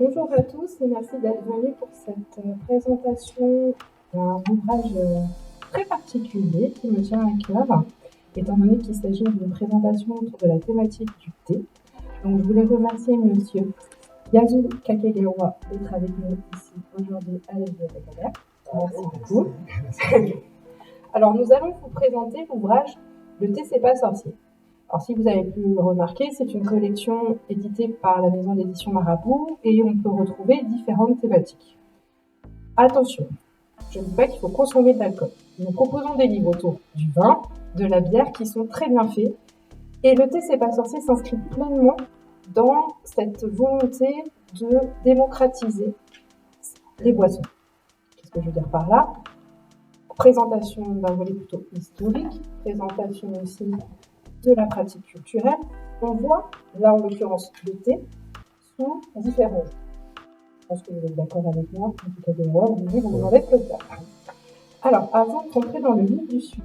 Bonjour à tous et merci d'être venus pour cette présentation d'un ouvrage très particulier qui me tient à cœur, étant donné qu'il s'agit d'une présentation autour de la thématique du thé. Donc je voulais remercier Monsieur Yasu Kakegawa d'être avec nous ici aujourd'hui à la Bibliothèque. Merci beaucoup. Alors nous allons vous présenter l'ouvrage Le thé c'est pas sorcier. Alors, si vous avez pu le remarquer, c'est une collection éditée par la maison d'édition Marabout et on peut retrouver différentes thématiques. Attention, je ne dis pas qu'il faut consommer de l'alcool. Nous proposons des livres autour du vin, de la bière qui sont très bien faits. Et le thé c'est pas sorcier s'inscrit pleinement dans cette volonté de démocratiser les boissons. Qu'est-ce que je veux dire par là? Présentation d'un volet plutôt historique, présentation aussi de la pratique culturelle. On voit, là en l'occurrence, le thé sous différents jours. Je pense que vous êtes d'accord avec moi, en tout cas de moi, vous en êtes le cas. Alors, avant de rentrer dans le vif du sujet,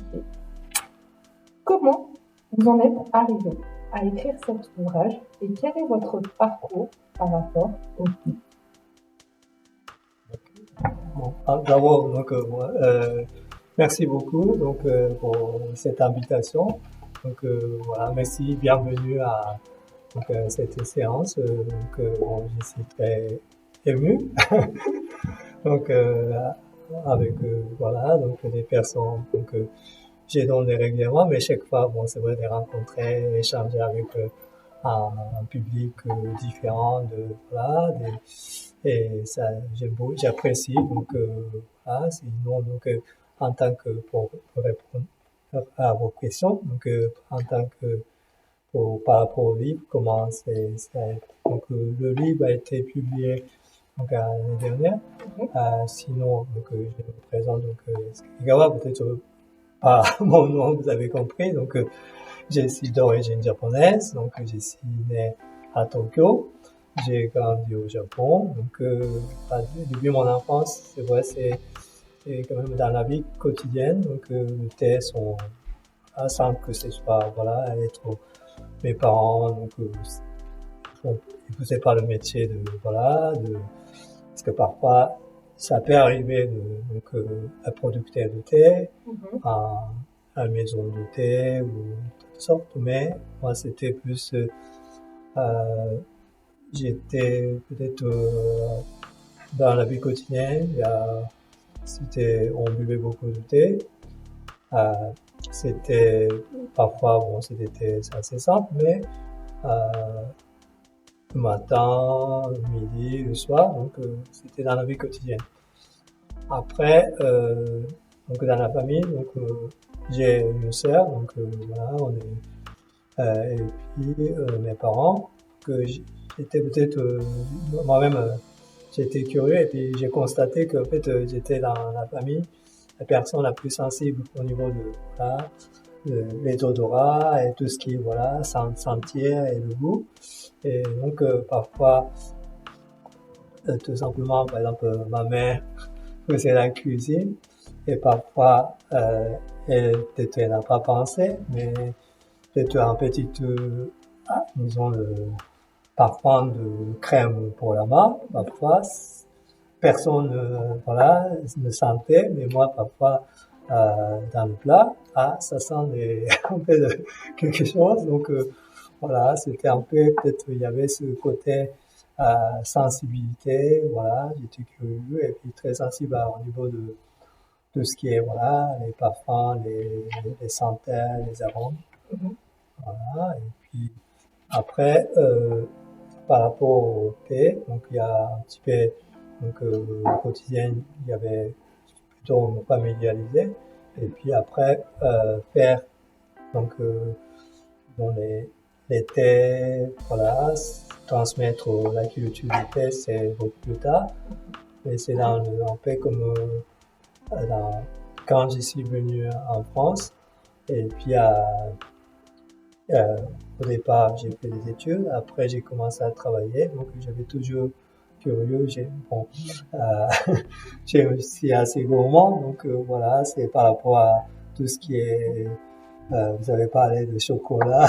comment vous en êtes arrivé à écrire cet ouvrage et quel est votre parcours par rapport au thé? Bon, d'abord, merci beaucoup pour cette invitation. Voilà, merci, bienvenue à cette séance. Je suis très ému. Avec des personnes j'ai donné régulièrement, mais chaque fois, c'est vrai de rencontrer, échanger avec un public différent et ça j'apprécie sinon en tant que pour répondre à vos questions en tant que par rapport au livre comment le livre a été publié l'année dernière. Sinon je me présente Igawa, peut-être pas mon nom, vous avez compris. Je suis d'origine japonaise, je suis né à Tokyo. J'ai grandi au Japon, depuis mon enfance, c'est vrai, c'est quand même dans la vie quotidienne, le thé sont, sans que ce soit, être mes parents, ils faisaient pas le métier parce que parfois, ça peut arriver à producteur de thé, à une maison de thé, ou de toutes sortes, mais moi, c'était plus, j'étais peut-être dans la vie quotidienne, on buvait beaucoup de thé. C'était parfois, c'était assez simple, mais le matin, le midi, le soir, c'était dans la vie quotidienne. Après, dans la famille, j'ai une sœur, on est, et puis mes parents, que j'étais peut-être moi-même j'étais curieux et puis j'ai constaté que en fait j'étais dans la famille la personne la plus sensible au niveau de les odorats et tout ce qui sentir et le goût, et parfois tout simplement, par exemple, ma mère faisait la cuisine et parfois elle peut-être n'a pas pensé, mais peut-être un petit disons parfum de crème pour la main, parfois personne ne sentait, mais moi parfois dans le plat, ça sent un peu de quelque chose, c'était un peu, peut-être il y avait ce côté sensibilité, j'étais curieux et puis très sensible au niveau de tout ce qui est les parfums, les senteurs, les arômes. Et puis après par rapport au thé, il y a un petit peu au quotidien, il y avait plutôt me familiariser et puis après faire dans les thés, transmettre la culture du thé, c'est beaucoup plus tard, mais c'est un peu comme quand je suis venu en France, et puis au départ j'ai fait des études, après j'ai commencé à travailler, j'avais toujours curieux, j'ai aussi assez gourmand, c'est par rapport à tout ce qui est vous avez parlé de chocolat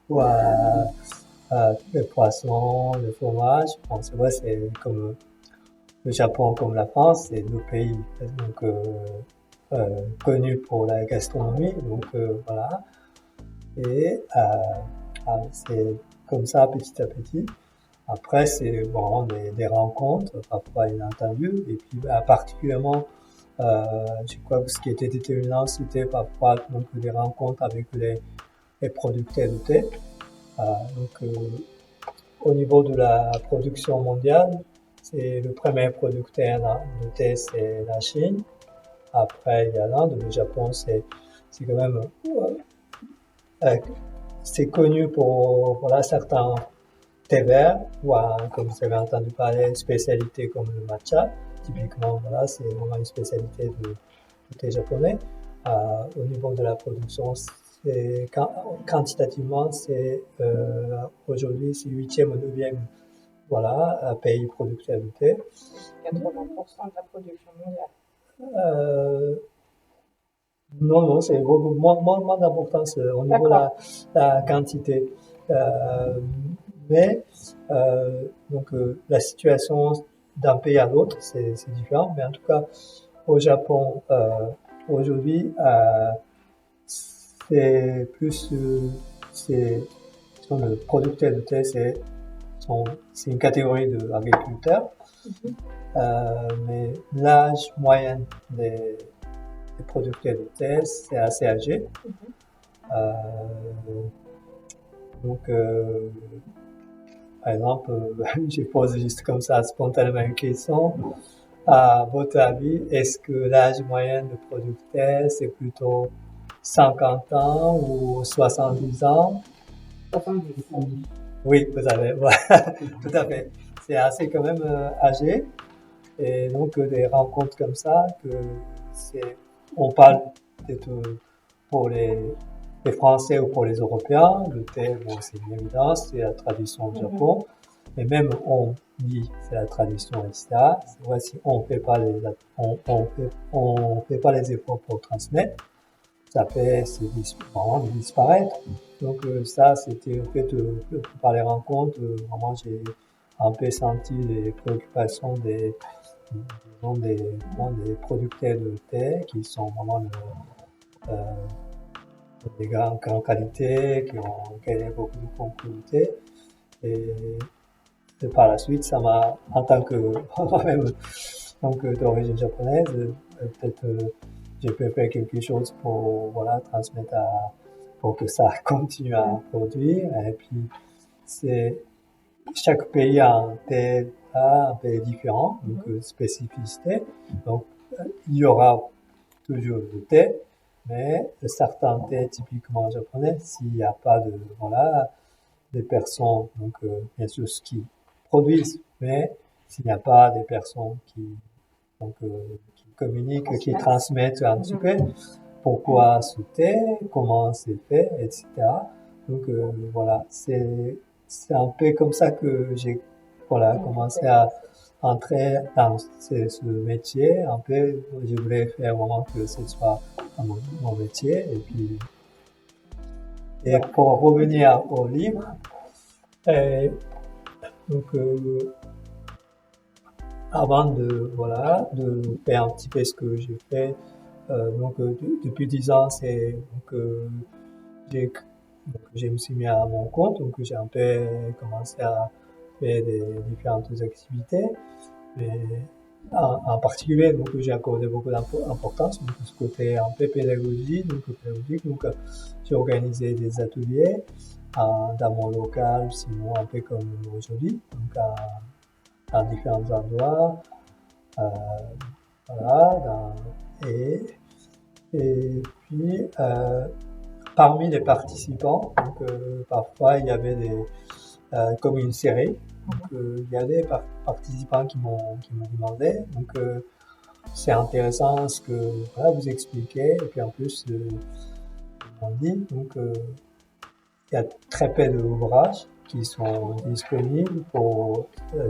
ou à les poissons, le fromage. Bon, c'est vrai, c'est comme le Japon comme la France, c'est deux pays donc connus pour la gastronomie. Donc voilà. Et c'est comme ça petit à petit. Après, c'est bon, des rencontres, parfois une interview, et puis particulièrement, je crois que ce qui était déterminant, c'était parfois donc des rencontres avec les producteurs de thé. Donc, au niveau de la production mondiale, c'est le premier producteur de thé, c'est la Chine. Après, il y a l'Inde. Le Japon, c'est quand même euh, c'est connu pour voilà certains thés verts ou comme vous avez entendu parler, spécialités comme le matcha. Typiquement, voilà, c'est vraiment une spécialité du thé japonais. Au niveau de la production, quantitativement, c'est aujourd'hui c'est huitième ou neuvième voilà, un pays producteur de thé. 80% de la production mondiale. Euh, non, non, c'est beaucoup moins d'importance au niveau de la quantité. Euh, mais donc la situation d'un pays à l'autre, c'est différent. Mais en tout cas, au Japon, aujourd'hui, c'est plus c'est le producteur de thé, c'est une catégorie d'agriculteurs. Mais l'âge moyen des producteurs de thé, c'est assez âgé. Donc, par exemple, je pose juste comme ça spontanément une question. À votre avis, est-ce que l'âge moyen de producteur, c'est plutôt 50 ans ou 70 ans? 70. Oui, vous avez, ouais, tout à fait. C'est assez quand même âgé. Et donc, des rencontres comme ça, on parle peut-être pour les Français ou pour les Européens, le thé, bon, c'est une évidence, c'est la tradition au Japon. Mais même on dit c'est la tradition, etc. C'est vrai si on fait pas on fait pas les efforts pour transmettre, ça fait disparaître. Donc ça, c'était en fait par les rencontres, vraiment j'ai un peu senti les préoccupations des producteurs de thé qui sont vraiment euh, des grandes qualités, qui ont gagné beaucoup de concours de thé. Et par la suite, ça m'a, en tant que moi-même donc d'origine japonaise, peut-être j'ai pu faire quelque chose pour voilà transmettre pour que ça continue à produire. Et puis c'est chaque pays a un pays différent, donc spécificité. Donc il y aura toujours le thé, mais certains thés typiquement japonais, s'il n'y a pas de voilà des personnes, donc bien sûr ce qui produisent, mais s'il n'y a pas des personnes donc, qui communiquent, qui transmettent un petit peu pourquoi ce thé, comment c'est fait, etc. Donc voilà, c'est un peu comme ça que j'ai voilà commencé à entrer dans ce métier. Un peu, je voulais faire vraiment que ce soit mon métier. Et pour revenir au livre, donc avant de faire un petit peu ce que j'ai fait, donc depuis 10 ans, j'ai je me suis mis à mon compte, donc j'ai un peu commencé à faire des différentes activités. Mais en particulier, donc j'ai accordé beaucoup d'importance donc ce côté un peu pédagogique, donc j'ai organisé des ateliers dans mon local, sinon un peu comme aujourd'hui, donc à différents endroits, euh, voilà, et puis parmi les participants, donc parfois il y avait comme une série, donc il y a des participants qui m'ont demandé, donc c'est intéressant ce que voilà, vous expliquez, et puis en plus on dit donc il y a très peu d'ouvrages qui sont disponibles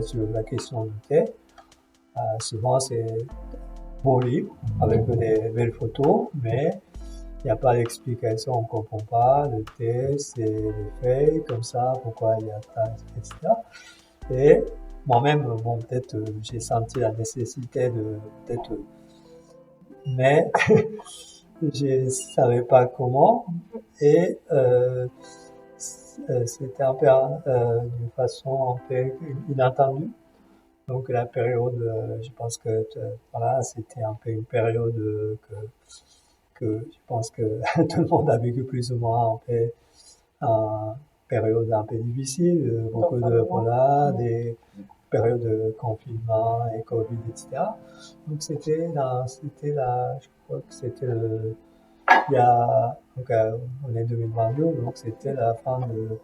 sur la question du thé. Souvent c'est beaux livres avec des belles photos, mais il n'y a pas d'explication, on comprend pas. Le thé, c'est les feuilles, comme ça, pourquoi il y a ça, etc. Et moi-même, bon, peut-être, j'ai senti la nécessité de, peut-être, mais je savais pas comment. Et, c'était un peu, d'une façon un peu inattendue. Donc la période, je pense que voilà, c'était un peu une période que je pense que tout le monde a vécu plus ou moins en fait une période un peu difficile, beaucoup de voilà, des périodes de confinement et Covid, etc. Donc c'était là, je crois que c'était il y a, donc, on est 2022, donc c'était la fin de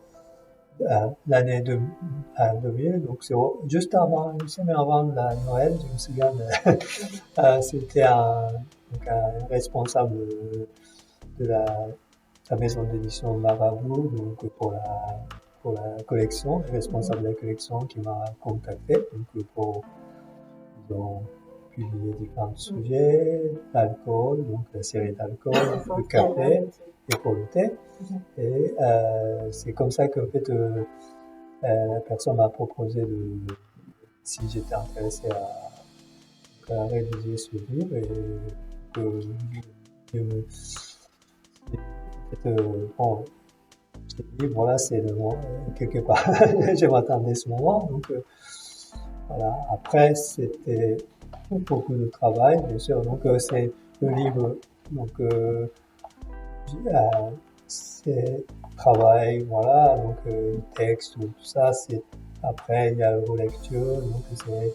l'année 2000, donc c'est juste avant, une semaine avant la Noël, je me souviens, c'était donc un responsable de la maison d'édition Marabout, donc pour la collection, le responsable de la collection qui m'a contacté, donc pour, ils ont publié différents sujets, l'alcool, donc la série d'alcool, le café et pour le thé. Et c'est comme ça qu'en fait, la personne m'a proposé si j'étais intéressé à rédiger ce livre et que je me, bon, j'ai dit, voilà, c'est le moment, quelque part, je m'attendais à ce moment, donc, voilà. Après, c'était beaucoup de travail, bien sûr, donc, c'est le livre, donc, c'est travail, voilà, donc, texte, tout ça, c'est, après, il y a la relecture, donc, c'est,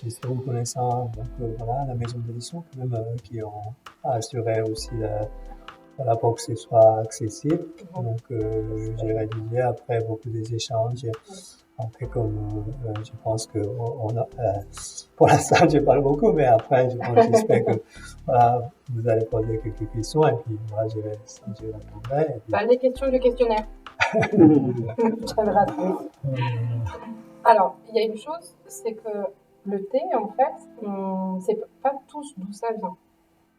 je suis reconnaissant, donc, voilà, la maison d'édition, quand même, qui ont assuré aussi voilà, pour que ce soit accessible. Donc, j'ai rédigé après beaucoup des échanges. Après, comme je pense que on a, pour l'instant, je parle beaucoup, mais après, j'espère que voilà, vous allez poser quelques questions et puis moi, je répondrai. Et puis... Pas les questions du questionnaire. J'avais raté. Alors, il y a une chose, c'est que le thé, en fait, on ne sait pas tous d'où ça vient.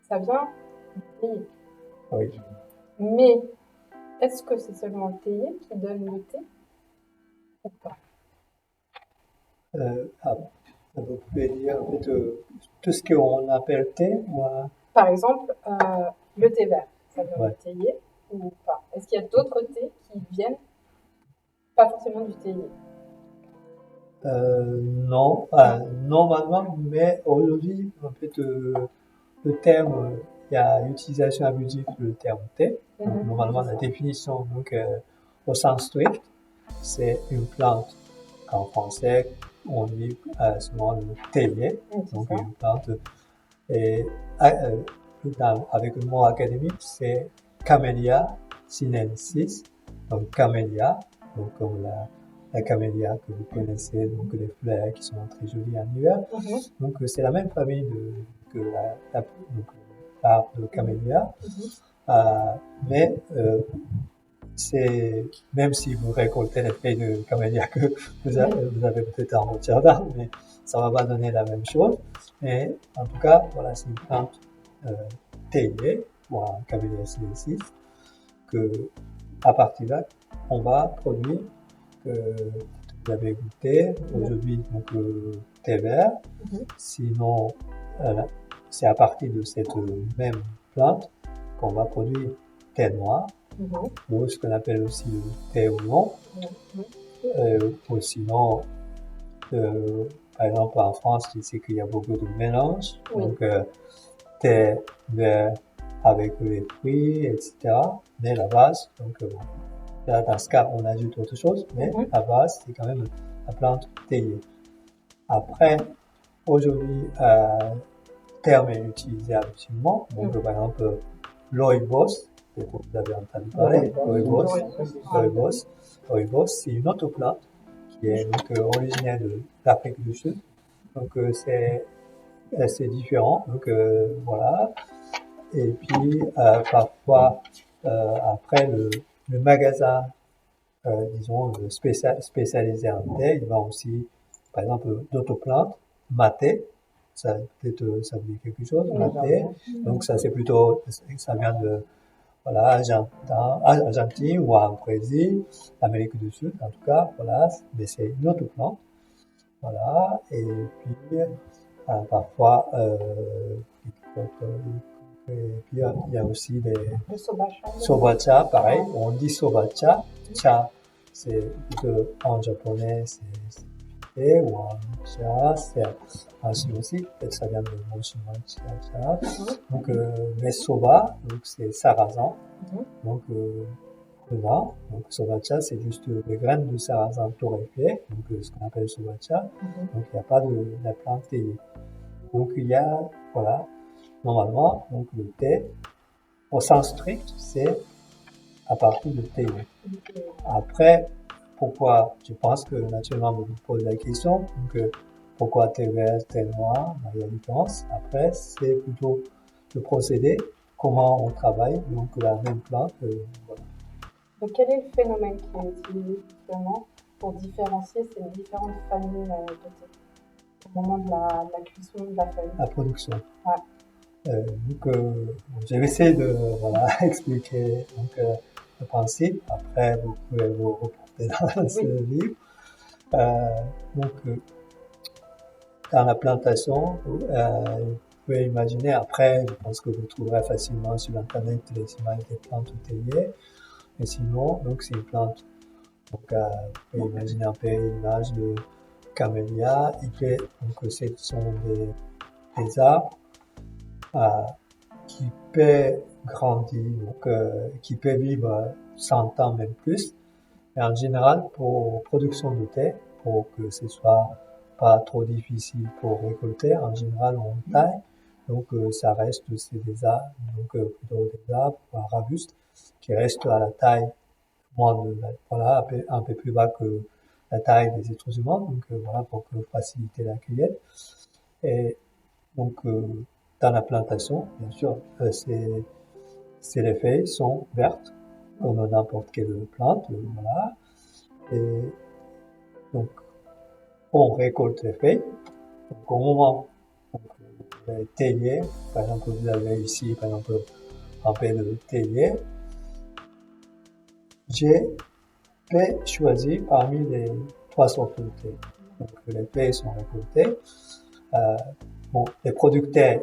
Ça vient du pays. Oui. Mais est-ce que c'est seulement le théier qui donne le thé ou pas? Vous pouvez dire en fait, tout ce qu'on appelle thé ou Par exemple, le thé vert, ça vient ouais. du théier ou pas? Est-ce qu'il y a d'autres thés qui viennent pas forcément du théier? Non, normalement, mais aujourd'hui, en fait, le terme, il y a utilisation abusive du terme thé. Donc, normalement, la définition, donc, au sens strict, c'est une plante. En français, on dit souvent le théier, donc une plante. Et avec le mot académique, c'est Camellia sinensis, donc camélia, donc comme la camélia que vous connaissez, donc les fleurs qui sont très jolies en hiver. Donc c'est la même famille que l'arbre de camélia, mais c'est même si vous récoltez les feuilles de camélia que vous avez peut-être en votre jardin, mais ça va pas donner la même chose. Mais en tout cas, voilà, c'est une plante théier, ou un camélia sinensis, que à partir de là, on va produire que vous avez goûté aujourd'hui, donc le thé vert. Sinon, c'est à partir de cette même plante qu'on va produire thé noir, ou ce qu'on appelle aussi le thé oolong. Ou sinon, par exemple en France, tu sais qu'il y a beaucoup de mélanges, donc thé vert avec les fruits, etc. Mais la base, donc là, dans ce cas, on ajoute autre chose, mais la base, c'est quand même la plante théier. Après, aujourd'hui, le terme est utilisé absolument. Donc, par exemple, l'Oibos, vous avez entendu parler, Oibos, c'est une autre plante qui est donc originaire de l'Afrique du Sud. Donc, c'est différent. Donc, voilà. Et puis, parfois, après, le magasin, disons, spécialisé en thé, il vend aussi, par exemple, d'autres plantes, maté, ça peut-être ça vous dit quelque chose, Oui, la thé. Donc ça c'est plutôt, ça vient de voilà, Argentine ou en Brésil, Amérique du Sud en tout cas, voilà, mais c'est une autre plante, voilà, et puis parfois, et puis il y a aussi des Le sobacha. sobacha, pareil, on dit sobacha, cha, c'est en japonais, c'est thé, ou en cha, c'est en chinois aussi, peut-être ça vient de mot chinois, cha. Donc, mais soba, donc c'est sarrasin, donc dedans, donc sobacha, c'est juste les graines de sarrasin torréfiées, donc ce qu'on appelle sobacha, donc il n'y a pas de la plante théier. Donc il y a, voilà, normalement, donc le thé, au sens strict, c'est à partir de thé. Après, pourquoi, je pense que naturellement vous vous posez la question, donc pourquoi thé vert, thé noir, il y a une différence. Après, c'est plutôt le procédé, comment on travaille, donc la même plante, voilà. Donc, quel est le phénomène qui est utilisé justement pour différencier ces différentes familles de thé au moment de la cuisson de la feuille? La production. Ouais. Donc, je vais essayer de voilà, expliquer donc, le principe. Après, vous pouvez vous reporter dans ce livre. Donc, dans la plantation, vous pouvez imaginer, après, je pense que vous trouverez facilement sur Internet les images des plantes théières. Mais sinon, donc, c'est une plante. Donc, vous pouvez imaginer un peu l'image de camélia. Donc, ce sont des arbres qui peut grandir, donc qui peut vivre 100 ans même plus. Et en général, pour production de thé, pour que ce soit pas trop difficile pour récolter, en général on taille. Donc ça reste, c'est des arbres, donc plutôt des arbres, arbustes, qui restent à la taille moins de, voilà, un peu plus bas que la taille des êtres humains, donc voilà, pour faciliter la cueillette. Et donc dans la plantation, bien sûr, les feuilles sont vertes, comme n'importe quelle plante, voilà. Et donc, on récolte les feuilles. Donc, au moment donc, de théier, par exemple, vous avez ici, par exemple, un peu de théier, j'ai choisi parmi les 3 sortes de thé. Donc, les feuilles sont récoltées. Bon, les producteurs,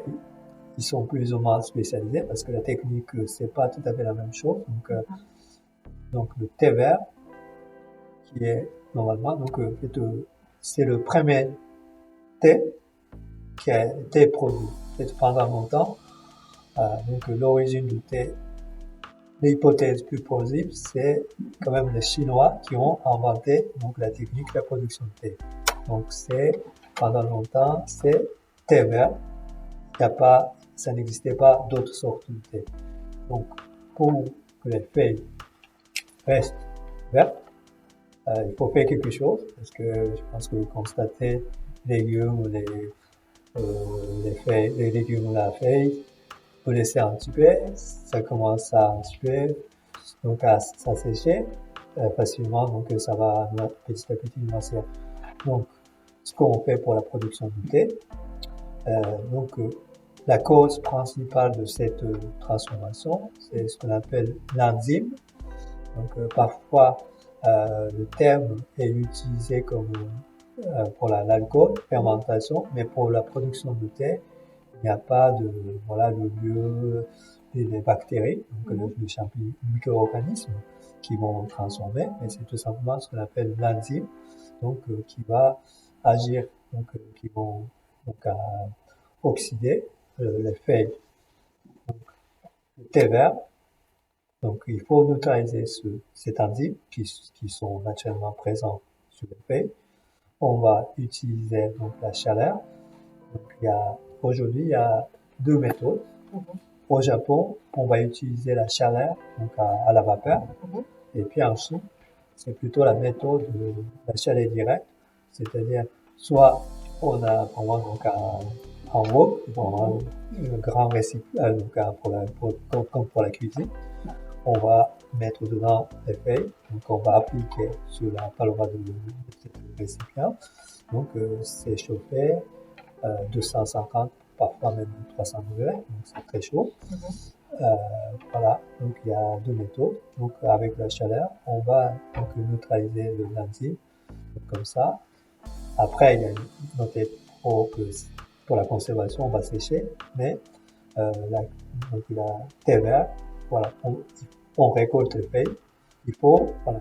ils sont plus ou moins spécialisés parce que la technique, c'est pas tout à fait la même chose. Donc le thé vert, qui est normalement, donc c'est le premier thé qui a été produit. Pendant longtemps, donc l'origine du thé, l'hypothèse plus plausible, c'est quand même les Chinois qui ont inventé donc la technique de la production de thé. Donc pendant longtemps, c'est thé vert. Ça n'existait pas d'autres sortes de thé. Donc, pour que les feuilles restent vertes, il faut faire quelque chose, parce que je pense que vous constatez les légumes, les feuilles, les légumes ou la feuille, vous laissez un petit peu, ça commence à un petit peu, donc à s'assécher facilement, donc ça va petit à petit noircir. Donc, ce qu'on fait pour la production du thé, donc la cause principale de cette transformation, c'est ce qu'on appelle l'enzyme. Donc parfois le terme est utilisé comme pour l'alcool, fermentation, mais pour la production de thé, il n'y a pas de voilà le lieu des bactéries, donc les champignons, micro-organismes qui vont transformer, mais c'est tout simplement ce qu'on appelle l'enzyme, donc qui va agir, donc qui vont donc oxyder les feuilles. Donc, le thé vert, donc il faut neutraliser cet enzyme qui sont naturellement présents sur les feuilles. On va utiliser donc la chaleur. Donc aujourd'hui il y a 2 méthodes. Au Japon, on va utiliser la chaleur donc à la vapeur. Et puis en Chine, c'est plutôt la méthode de la chaleur directe, c'est-à-dire soit on a vraiment donc un wok, un grand récipient, comme pour la cuisine. On va mettre dedans les feuilles, donc on va appliquer sur la paroi de ce récipient. Donc c'est chauffé 250, parfois même 300 degrés, donc c'est très chaud. Voilà, donc il y a deux méthodes. Donc avec la chaleur, on va donc neutraliser l'enzyme, comme ça. Après, il y a une méthode pour la conservation, on va sécher, mais donc la thé vert, voilà, on récolte les feuilles. Il faut voilà,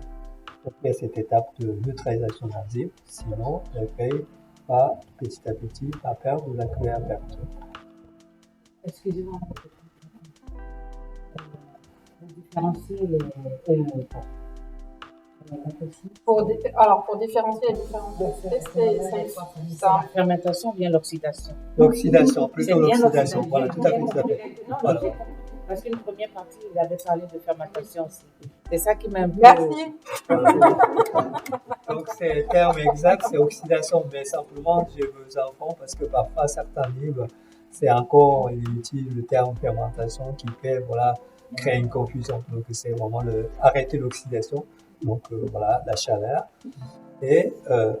faire cette étape de neutralisation d'enzymes, sinon les feuilles va petit à petit à perdre de la couleur verte. Excusez-moi. Pour différencier les alors, pour différencier les différentes variétés, c'est la fermentation ou bien l'oxydation? L'oxydation, plutôt l'oxydation. Voilà, tout à fait, tout à fait. Voilà. Parce qu'une première partie, il avait parlé de fermentation aussi. C'est ça qui m'a un peu... Merci. Donc, c'est le terme exact, c'est oxydation, mais simplement, je vous apprends parce que parfois, certains livres, c'est encore, ils utilisent le terme fermentation qui fait, voilà, créer une confusion. Donc, c'est vraiment arrêter l'oxydation. Donc, voilà, la chaleur. Et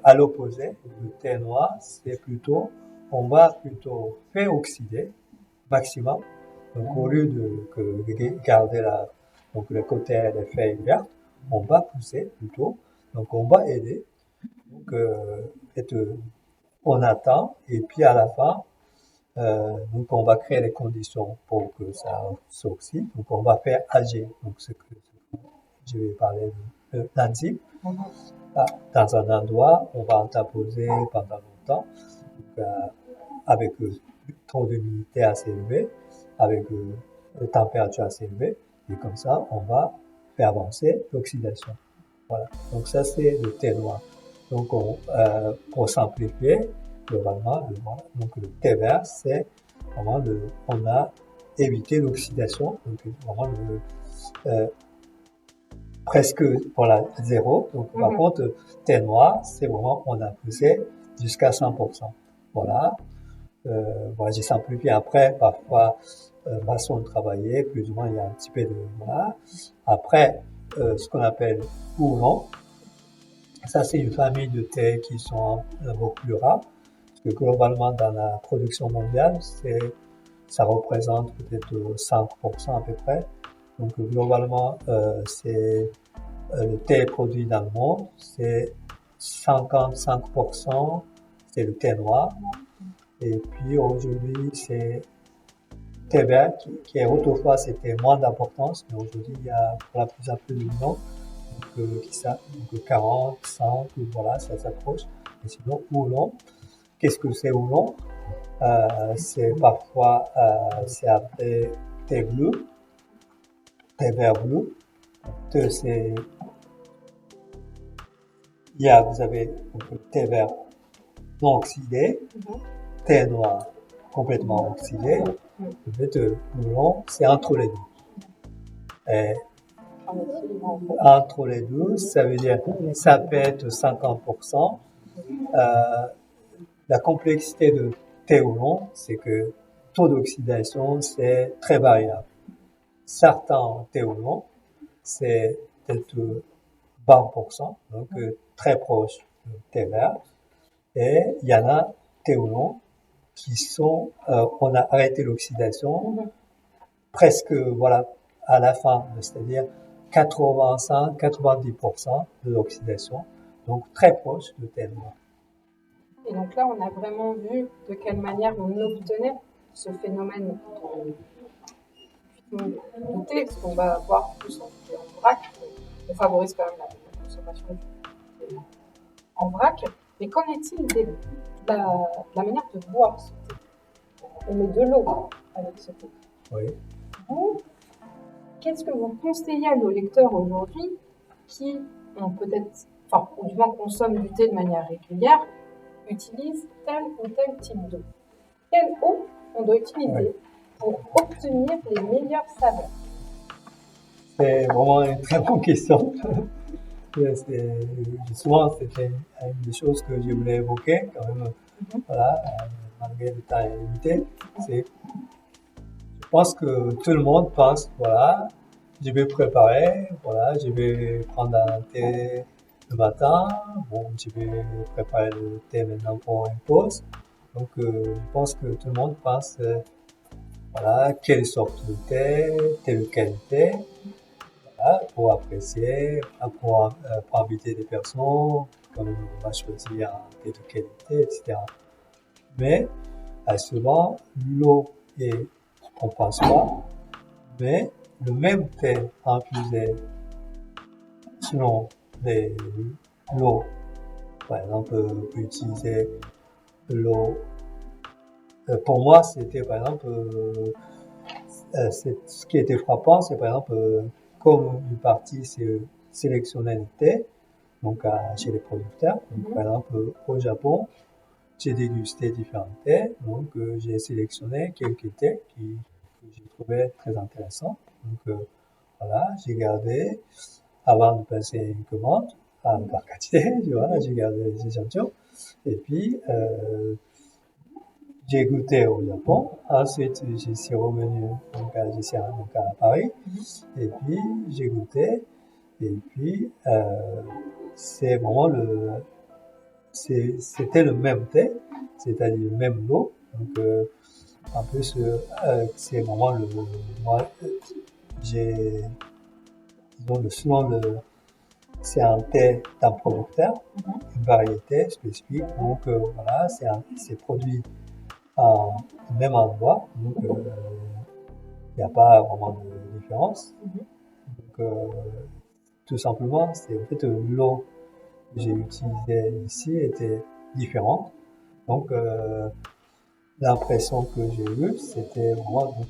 à l'opposé, le thé noir, c'est plutôt, on va plutôt faire oxyder maximum. Donc, au lieu de garder donc le côté des feuilles vertes, on va pousser plutôt. Donc, on va aider. Donc, on attend. Et puis, à la fin, donc, on va créer les conditions pour que ça s'oxyde. Donc, on va faire agir. Donc, ce que je vais parler d'enzyme. Dans un endroit, on va interposer pendant longtemps, donc, avec trop d'humidité assez élevée, avec une température assez élevée, et comme ça, on va faire avancer l'oxydation. Voilà. Donc ça, c'est le thé noir. Donc, pour simplifier, globalement, donc le thé vert, c'est vraiment on a évité l'oxydation, donc vraiment presque voilà zéro. Donc par contre thé noir, c'est vraiment on a poussé jusqu'à 100%. Voilà. Voilà, j'ai simplifié après parfois façon de travailler, plus ou moins il y a un petit peu de voilà. Après ce qu'on appelle oolong, ça c'est une famille de thé qui sont beaucoup plus rares, parce que globalement dans la production mondiale, ça représente peut-être 5% à peu près. Donc globalement, c'est le thé produit dans le monde, c'est 55%, c'est le thé noir. Et puis aujourd'hui, c'est thé vert qui autrefois c'était moins d'importance, mais aujourd'hui il y a de plus en plus de gens, donc 40, 100, voilà, ça s'approche. Et sinon, oolong, qu'est-ce que c'est oolong? C'est parfois c'est appelé thé bleu, thé vert bleu. Vous avez le thé vert non oxydé, thé noir complètement oxydé. Le fait oolong, c'est entre les deux. Et entre les deux, ça veut dire ça peut être 50%. La complexité de thé oolong, c'est que taux d'oxydation, c'est très variable. Certains thé oolong, c'est peut-être 20%, donc très proche du thé vert. Et il y en a thé oolong qui sont, on a arrêté l'oxydation presque, voilà, à la fin, c'est-à-dire 85-90% de l'oxydation, donc très proche du thé noir. Et donc là, on a vraiment vu de quelle manière on obtenait ce phénomène de thé, parce qu'on va voir plus en vrac. On favorise quand même la consommation en vrac. Mais qu'en est-il de la manière de boire ce thé? On met de l'eau avec ce thé. Oui. Vous, qu'est-ce que vous conseillez à nos lecteurs aujourd'hui qui ont peut-être, enfin, ou du moins consomment du thé de manière régulière, utilisent tel ou tel type d'eau? Quelle eau on doit utiliser pour obtenir les meilleures saveurs? C'est vraiment une très bonne question. Souvent, c'était une des choses que je voulais évoquer, quand même, voilà, malgré le temps limité. Je pense que tout le monde pense, voilà, je vais préparer, voilà, je vais prendre un thé le matin, bon, je vais préparer le thé maintenant pour une pause. Donc, je pense que tout le monde pense, voilà, quelle sorte de thé, telle qualité, voilà, pour apprécier, pour inviter des personnes, comme on va choisir un thé de qualité, etc. Mais, souvent, l'eau est, on pense pas, mais le même thé infusé selon l'eau, par exemple, on peut utiliser l'eau. Pour moi, c'était par exemple, ce qui était frappant, c'est par exemple, comme une partie sélectionnait le thé, donc chez les producteurs. Donc, par exemple, au Japon, j'ai dégusté différents thés, donc j'ai sélectionné quelques thés que j'ai trouvé très intéressants. Donc voilà, j'ai gardé avant de passer une commande à une quantité, tu vois, j'ai gardé les échantillons. Et puis j'ai goûté au Japon. Ensuite, je suis revenu donc à Paris. Et puis j'ai goûté. Et puis c'est vraiment c'était le même thé, c'est-à-dire le même lot. Donc, en plus, c'est vraiment moi, j'ai, disons, c'est un thé d'un producteur, une variété spécifique. Donc, voilà, c'est produit à un même endroit. Donc, il n'y a pas vraiment de différence. Donc, tout simplement, c'est en fait l'eau que j'ai utilisée ici était différente. Donc, l'impression que j'ai eue, c'était vraiment, donc,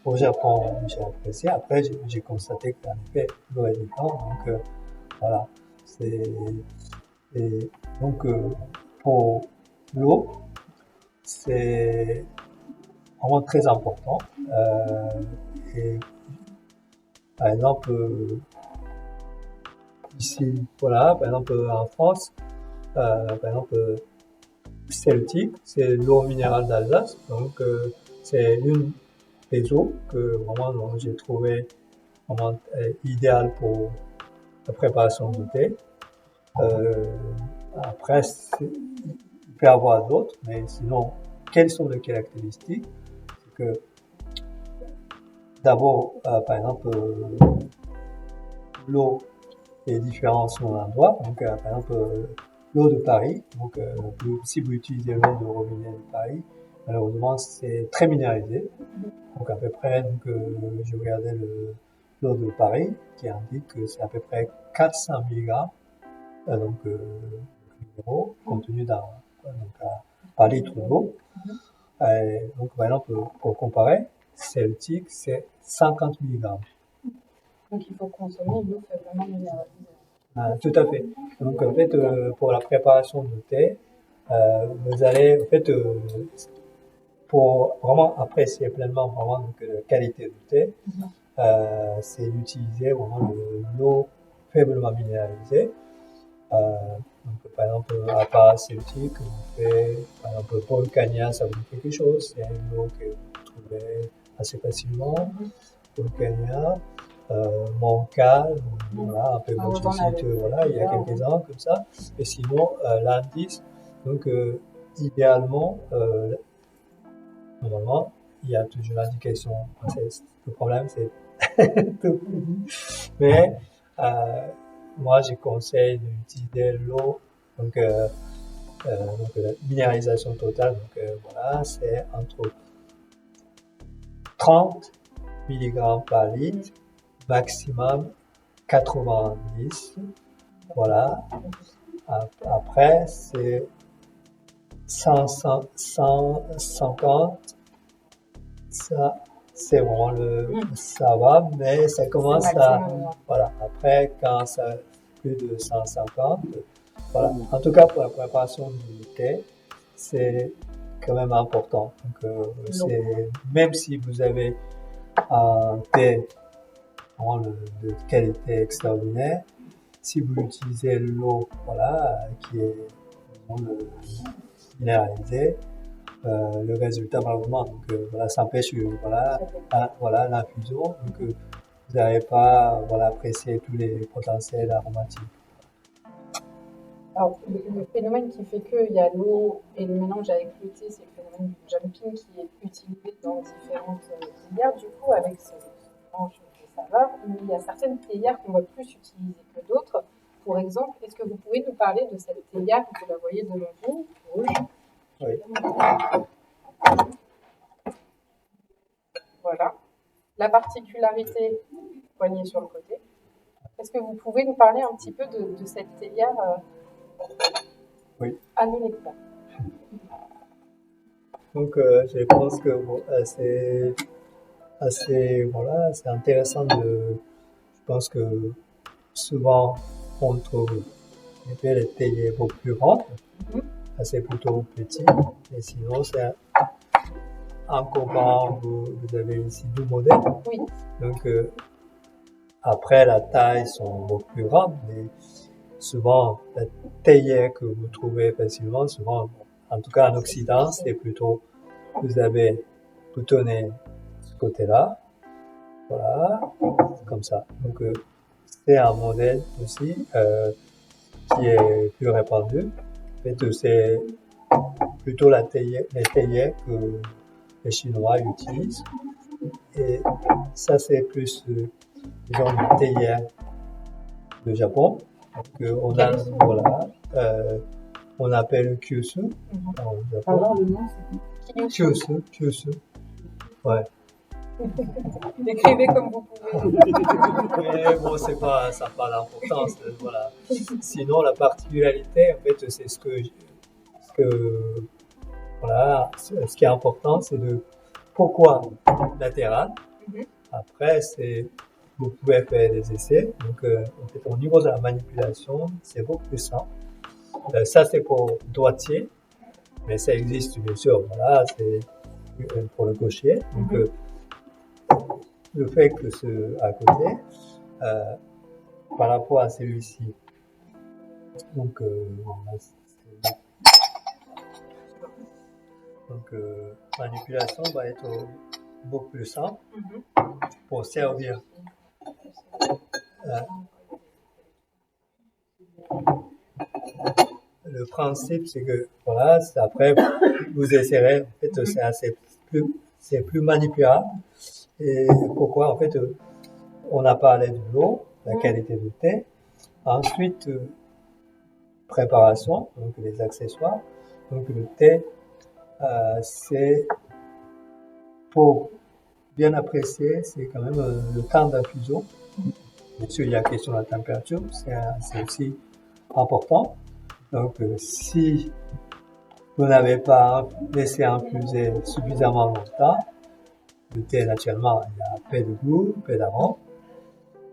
au Japon, j'ai apprécié. Après, j'ai constaté qu'en effet, l'eau est différente. Donc, voilà. Et donc, pour l'eau, c'est vraiment très important. Et par exemple, ici, voilà, par exemple, en France, par exemple, Celtique, c'est l'eau minérale d'Alsace. Donc, c'est une des eaux que vraiment j'ai trouvé vraiment idéale pour la préparation du thé. Après, il peut y avoir d'autres, mais sinon, quelles sont les caractéristiques? C'est que d'abord, par exemple, l'eau est différente selon l'endroit. Donc, par exemple, l'eau de Paris, donc si vous utilisez l'eau de robinet de Paris, malheureusement, c'est très minéralisé. Donc, à peu près, donc, je regardais l'eau de Paris qui indique que c'est à peu près 400 mg donc, minéraux contenus par litre d'eau. Donc, par exemple, pour comparer, Celtic, c'est 50 mg. Donc il faut consommer une eau faiblement minéralisée. Tout à fait. Donc, en fait, pour la préparation du thé, vous allez, en fait, pour vraiment apprécier pleinement vraiment donc, la qualité du thé, c'est d'utiliser vraiment l'eau faiblement minéralisée. Donc, par exemple, à part Celtic, vous faites, par exemple, Paul Cagna, ça vous dit quelque chose. C'est une eau que vous trouvez assez facilement. Paul Cagna, Montcal, voilà, un peu Manchester, voilà, il y a quelques-uns comme ça. Et sinon, l'indice, donc, idéalement, normalement, il y a toujours l'indication française. Le problème, c'est tout petit. Mais, moi, je conseille d'utiliser l'eau, donc, donc la minéralisation totale, donc voilà, c'est entre 30 mg par litre, maximum 90. Voilà. Après, c'est 150. Ça, c'est vraiment ça va, mais ça commence voilà. Après, quand ça plus de 150, voilà. En tout cas, pour la préparation du thé, c'est quand même important. Donc, même si vous avez un thé vraiment de qualité extraordinaire, si vous utilisez l'eau, voilà, qui est vraiment minéralisée, le résultat malheureusement, donc voilà, ça empêche voilà l'infusion, donc vous n'allez pas voilà apprécier tous les potentiels aromatiques. Alors, le phénomène qui fait qu'il y a l'eau et le mélange avec le thé, c'est le phénomène du jumping qui est utilisé dans différentes théières, du coup, avec ce mélange de saveurs. Mais il y a certaines théières qu'on va plus utiliser que d'autres. Pour exemple, est-ce que vous pouvez nous parler de cette théière, vous la voyez devant vous, rouge? Oui. Voilà. La particularité, poignée sur le côté. Est-ce que vous pouvez nous parler un petit peu de cette théière Oui. à nos lecteurs? Donc, je pense que bon, c'est assez, voilà, c'est intéressant je pense que souvent, on trouve les théiers beaucoup plus grands, c'est plutôt petit, et sinon, c'est un copain, vous avez ici deux modèles. Oui. Donc, après, la taille sont beaucoup plus grandes, mais souvent, la théière que vous trouvez facilement, souvent, en tout cas en Occident, c'est plutôt, vous avez boutonné ce côté-là, voilà, comme ça. Donc, c'est un modèle aussi qui est plus répandu. En fait, c'est plutôt les théières que les Chinois utilisent. Et ça, c'est plus, disons, une théière de Japon. Donc, on a, voilà, on appelle Kyushu. Alors, le nom, c'est Kyushu. Ouais. Décrivez comme vous pouvez. Mais bon, ça n'a pas d'importance, voilà. Sinon, la particularité, en fait, c'est voilà, ce qui est important, c'est pourquoi latéral. Après, vous pouvez faire des essais. Donc, en fait, au niveau de la manipulation, c'est beaucoup plus simple. Ça, c'est pour droitier, mais ça existe, bien sûr. Voilà, c'est pour le gaucher. Donc, le fait que à côté, par rapport à celui-ci, donc, manipulation va être beaucoup plus simple pour servir. Le principe, c'est que, voilà, après, vous essayerez, en fait, c'est plus manipulable. Et pourquoi? En fait, on a parlé de l'eau, la qualité du thé. Ensuite, préparation, donc les accessoires. Donc, le thé, c'est pour bien apprécier, c'est quand même le temps d'infusion. Bien sûr, il y a la question de la température, c'est aussi important. Donc, si vous n'avez pas laissé infuser suffisamment longtemps, le thé, naturellement, il y a peu de goût, peu d'arôme.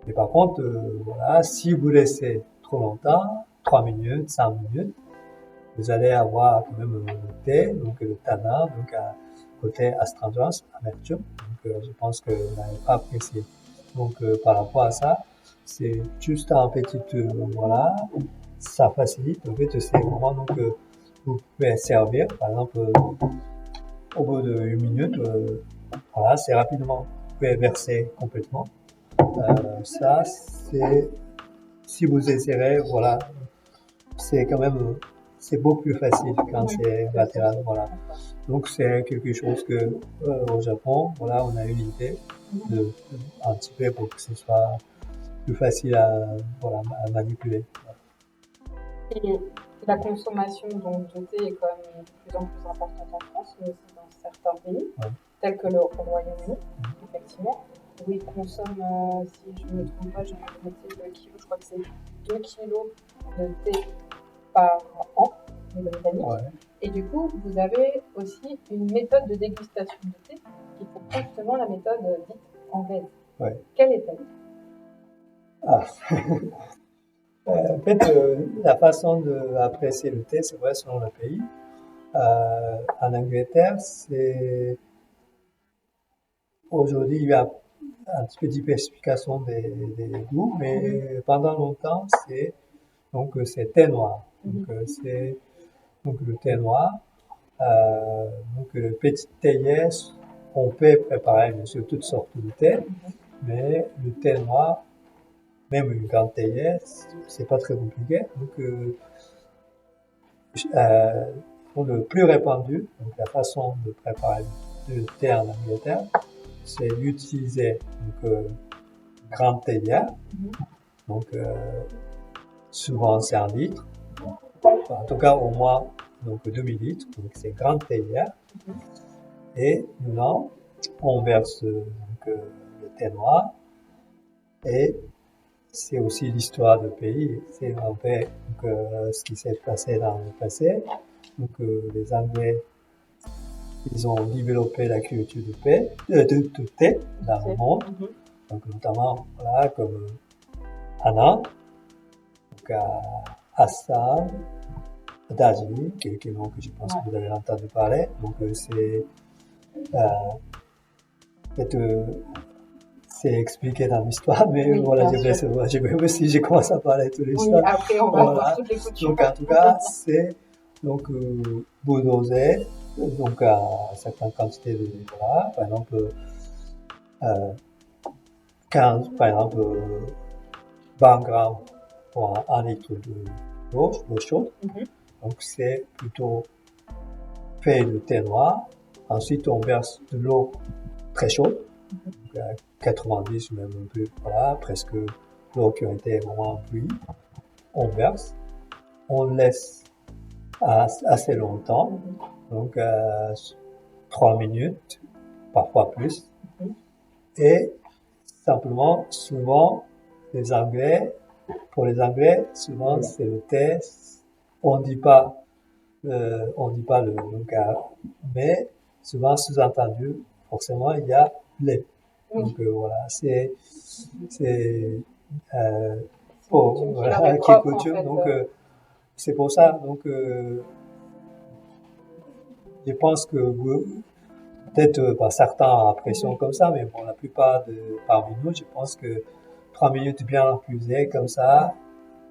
Et par contre, voilà, si vous laissez trop longtemps, 3 minutes, 5 minutes, vous allez avoir quand même le thé, donc le tanin, donc côté astringence, amertume. Donc, je pense que vous n'avez pas apprécié. Donc, par rapport à ça, c'est juste un petit, voilà, ça facilite. En fait, c'est vraiment, donc, vous pouvez servir, par exemple, au bout de 1 minute, voilà, c'est rapidement. Vous pouvez verser complètement. Ça, si vous essayerez, voilà, c'est quand même, c'est beaucoup plus facile quand c'est latéral, voilà. Donc, c'est quelque chose que, au Japon, voilà, on a une idée un petit peu pour que ce soit plus facile voilà, à manipuler. Et la consommation donc, de thé est quand même de plus en plus importante en France, mais aussi dans certains pays, tels que le Royaume-Uni, effectivement, où ils consomment, si je ne me trompe pas, j'ai noté le kilo, je crois que c'est 2 kilos de thé par an, les Britanniques. Et du coup, vous avez aussi une méthode de dégustation de thé qui comprend justement la méthode dite anglaise. Quelle est-elle? En fait, la façon d'apprécier le thé, c'est vrai selon le pays. En Angleterre, aujourd'hui, il y a un petit peu de diversification des goûts, mais pendant longtemps, c'est thé noir. Donc le thé noir. Donc le petit théier, on peut préparer bien sûr toutes sortes de thé, mais le thé noir, même une grande théière, c'est pas très compliqué. Donc le plus répandu, donc la façon de préparer le thé en Angleterre, c'est d'utiliser donc grande théière, donc souvent c'est 1 litre, enfin, en tout cas au moins donc 2000 litres, donc c'est grande théière, et dedans on verse donc le thé noir, et c'est aussi l'histoire du pays, c'est en fait donc, ce qui s'est passé dans le passé. Donc les Anglais, ils ont développé la culture de thé dans le monde, donc notamment voilà comme en Inde, donc à Assam, Darjeeling, quelques noms que je pense que vous avez entendu parler. Donc c'est expliqué dans l'histoire, mais voilà, je commence à parler de l'histoire. Oui, après on va voir toutes les coutumes. Donc en tout cas, c'est donc bulldozé, donc à certaines quantités de voilà, par exemple 15, par exemple 20 grammes pour 1 litre d'eau chaude. Donc c'est plutôt fait de thé noir. Ensuite on verse de l'eau très chaude, donc à 90 ou même un peu, voilà, presque l'eau qui a été vraiment bouillie. On verse, on laisse assez longtemps, donc 3 minutes, parfois plus. Et simplement, souvent, pour les Anglais, souvent c'est le thé, on dit pas le cas, mais souvent sous-entendu, forcément, il y a lait. Donc voilà, c'est voilà, qui est coutume. En fait, donc c'est pour ça. Donc je pense que peut-être certains apprécient comme ça, mais pour la plupart parmi nous, je pense que 3 minutes bien infusées comme ça,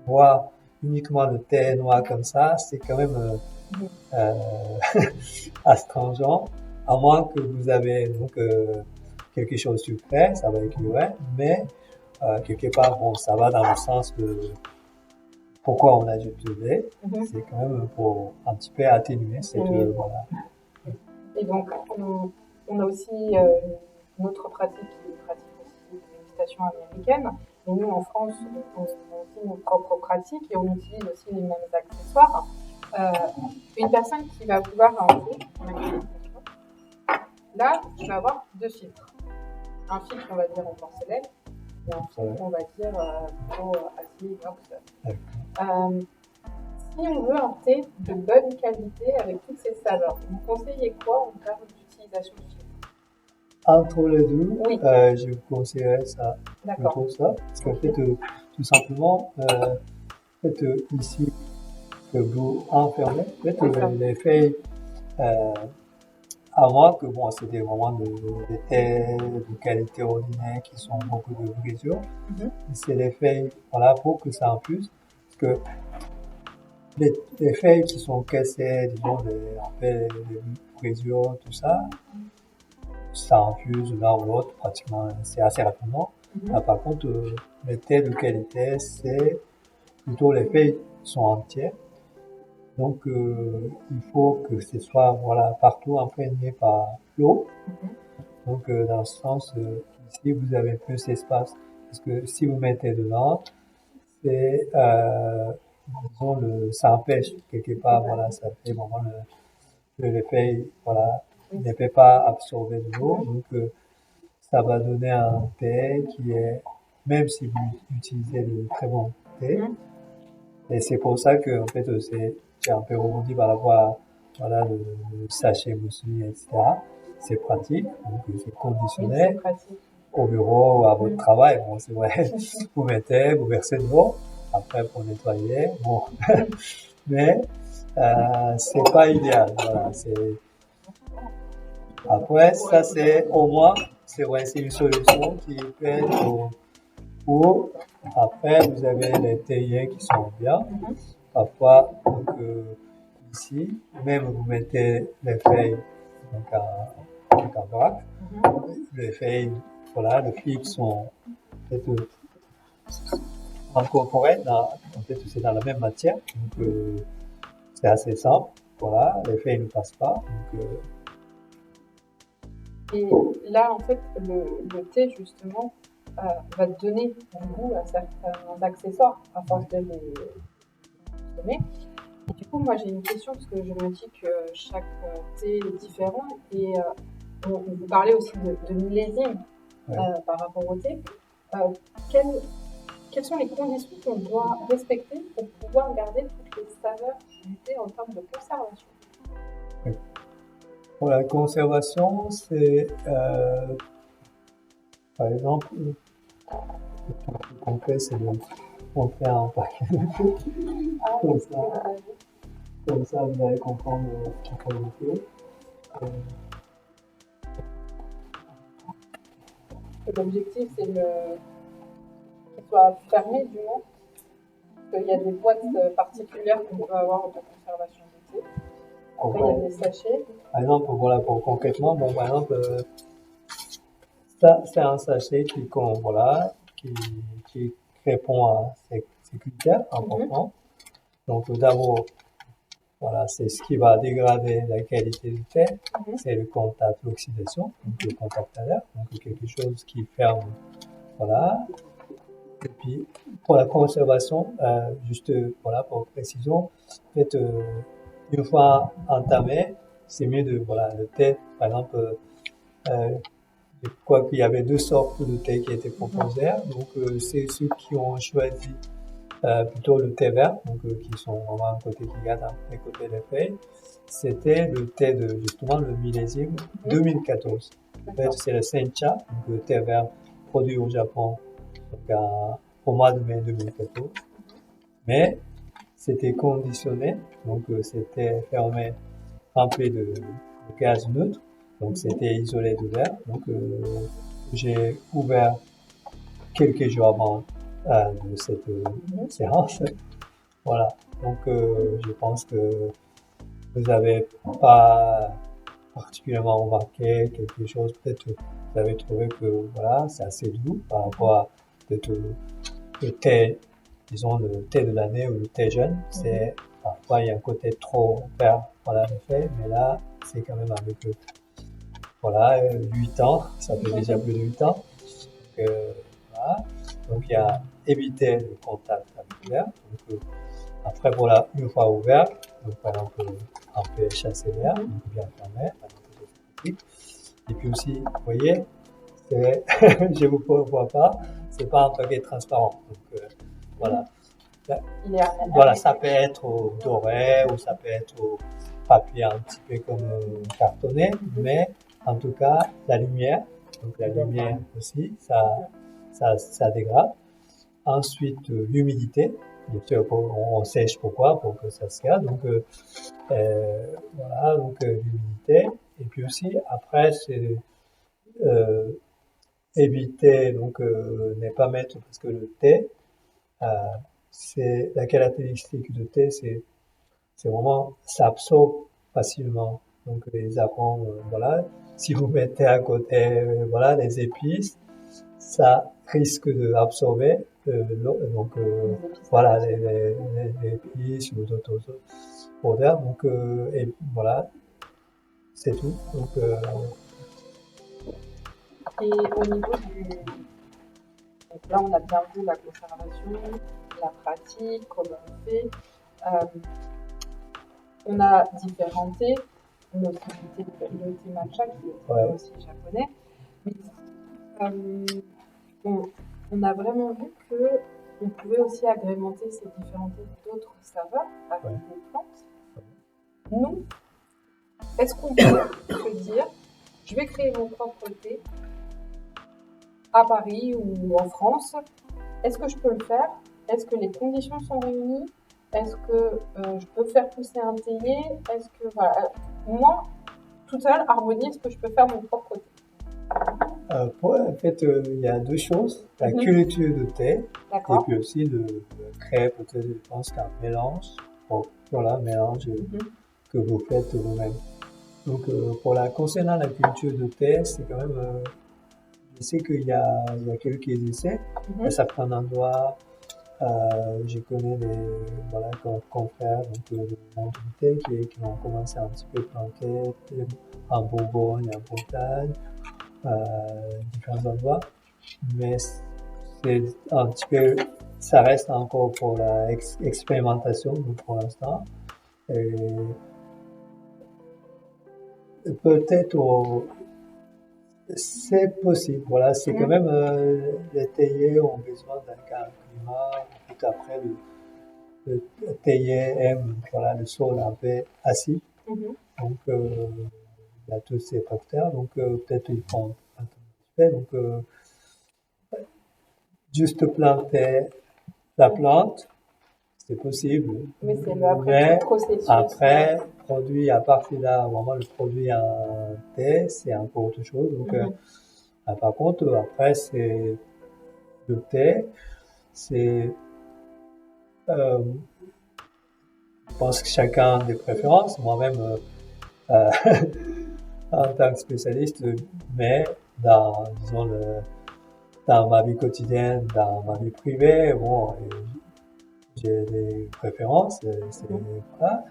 boire uniquement le thé noir comme ça, c'est quand même astringent, à moins que vous avez donc quelque chose de sucré, ça va équilibrer, mais quelque part, bon, ça va dans le sens de pourquoi on ajoute du lait, c'est quand même pour un petit peu atténuer cette voilà. Et donc on a aussi une autre pratique qui est une pratique aussi de dégustation américaine. Et nous en France, on a aussi nos propres pratiques et on utilise aussi les mêmes accessoires. Une personne qui va vouloir un thé, là, tu vas avoir 2 filtres. Un filtre, on va dire en porcelaine, et un filtre, on va dire plutôt acier inox. Si on veut un thé de bonne qualité avec toutes ses saveurs, vous conseillez quoi en termes d'utilisation de filtre? Entre les deux, oui. Je vous conseillerais ça, plutôt ça, parce qu'en fait, tout simplement, ici, que vous enfermez, en fait, les feuilles, à moins que bon, c'est des moments de thé de qualité ordinaire qui sont beaucoup de brisures. C'est les feuilles, voilà, pour que ça infuse, parce que les feuilles qui sont cassées, disons, les brisures, tout ça, ça infuse l'un ou l'autre pratiquement, c'est assez rapidement. Par contre, les thés de qualité, c'est plutôt les feuilles sont entières. Donc, il faut que ce soit voilà, partout imprégné par l'eau. Donc, dans ce sens, ici, vous avez plus d'espace. Parce que si vous mettez dedans, c'est, disons, ça empêche quelque part, voilà, ça fait vraiment les feuilles, voilà, ne peut pas absorber de l'eau. Donc, ça va donner un thé qui est, même si vous utilisez de très bons thés, et c'est pour ça que, en fait, j'ai un peu rebondi par rapport à, voilà, le sachet moussu, etc. C'est pratique, donc c'est conditionné au bureau, à votre travail. Bon, c'est vrai, vous mettez, vous versez de l'eau, après pour nettoyer, bon. Mais, c'est pas idéal, voilà, après, ça c'est, au moins, c'est vrai, c'est une solution qui peut être pour, après, vous avez les théiers qui sont bien. Parfois, donc, ici, même vous mettez les feuilles en vrac. Les feuilles, voilà, les fibres sont incorporées en fait, c'est dans la même matière. Donc, c'est assez simple. Voilà, les faits ne passent pas. Donc, Et là, en fait, le thé, justement, va te donner du goût à certains accessoires à force de les consommer. Et du coup, moi, j'ai une question parce que je me dis que chaque thé est différent et vous parlez aussi de millésime Ouais. par rapport au thé. Quelles sont les conditions qu'on doit respecter pour pouvoir garder toutes les saveurs du thé en termes de conservation? pour la conservation, c'est par exemple, le plus concret, c'est de montrer un paquet de thé. Ah, Comme qu'est-ce que ça, vous avez? comme ça, vous allez comprendre la qualité. L'objectif, c'est qu'il soit fermé, du moins. Parce qu'il y a des boîtes particulières qu'on peut avoir de conservation de thé. Après, il y a des sachets. Par exemple, voilà, pour concrètement, bon, par exemple, ça, c'est un sachet voilà, qui répond à ces critères importants. Donc, d'abord, voilà, c'est ce qui va dégrader la qualité du thé. C'est le contact, l'oxydation, donc le contact à l'air, donc quelque chose qui ferme, voilà. Et puis, pour la conservation, juste, voilà, pour précision, en fait, une fois entamé, c'est mieux voilà, le thé, par exemple, je crois qu'il y avait 2 sortes de thé qui étaient proposés. Donc, c'est ceux qui ont choisi plutôt le thé vert, donc qui sont vraiment un côté qui garde un côté des feuilles. C'était le thé justement le millésime 2014. En fait, c'est le Sencha, donc le thé vert produit au Japon donc au mois de mai 2014. Mais c'était conditionné, donc c'était fermé, rempli de gaz neutre, donc c'était isolé de l'air. Donc j'ai ouvert quelques jours avant de cette séance. Voilà. Donc, je pense que vous n'avez pas particulièrement remarqué quelque chose. Peut-être que vous avez trouvé que voilà, c'est assez doux par rapport à peut-être le thé, disons le thé de l'année ou le thé jeune. C'est parfois il y a un côté trop vert, voilà l'effet, mais là c'est quand même avec voilà 8 ans, ça fait déjà plus de 8 ans. Donc, voilà. Donc il y a éviter le contact avec l'air. Donc, après, voilà, une fois ouvert, donc par exemple, on peut chasser l'air, donc bien fermé, et puis aussi, vous voyez, je vous vois pas, c'est pas un paquet transparent. Donc, voilà. Voilà, ça peut être au doré ou ça peut être au papier un petit peu comme cartonné, mais en tout cas, la lumière, donc la lumière aussi, ça dégrade. Ensuite, l'humidité. Bien sûr, on sèche pourquoi? Pour que ça se garde. Donc, voilà, donc l'humidité. Et puis aussi, après, c'est éviter, donc ne pas mettre, parce que le thé, euh, c'est la caractéristique du thé, c'est vraiment, ça absorbe facilement. Donc les arômes, voilà. Si vous mettez à côté, voilà, les épices, ça risque d'absorber donc voilà les épices ou d'autres odeurs. Donc et voilà, c'est tout. Donc Et au niveau donc là, on a bien vu la conservation, la pratique, comment on fait. On a différents thés, on a aussi le thé matcha qui est aussi japonais. Mais on a vraiment vu qu'on pouvait aussi agrémenter ces différents thés d'autres saveurs avec des plantes. Nous, est-ce qu'on peut se dire, je vais créer mon propre thé à Paris ou en France? Est-ce que je peux le faire? Est-ce que les conditions sont réunies? Est-ce que je peux faire pousser un théier? Est-ce que, voilà, moi, toute seule, Harmonie, est-ce que je peux faire mon propre thé? en fait, il y a 2 choses. La culture de thé et puis aussi de créer peut-être, je pense qu'un mélange. Bon, voilà, mélange que vous faites vous-même. Donc, concernant la culture de thé, c'est quand même, je sais qu'il y a quelques essais à certains endroits, Je connais voilà, confrères donc, de mon thé qui ont commencé à un petit peu planter en Bourgogne, en Bretagne, différents endroits. Mais c'est un petit peu, ça reste encore pour la expérimentation pour l'instant. Et peut-être c'est possible. Voilà, c'est quand même les théiers ont besoin d'un climat. Tout après, le théier aime voilà, le sol un peu acide. Donc, il y a tous ces facteurs. Donc, peut-être ils font un petit peu. Donc, juste planter la plante, c'est possible. Mais c'est Mais après tout processus. après, produit, à partir de là, au moment où le produit un thé, c'est encore autre chose. Donc, par contre, après, c'est le thé, c'est, je pense que chacun a des préférences. Moi-même, euh, en tant que spécialiste, mais disons, dans ma vie quotidienne, dans ma vie privée, bon, j'ai des préférences, voilà.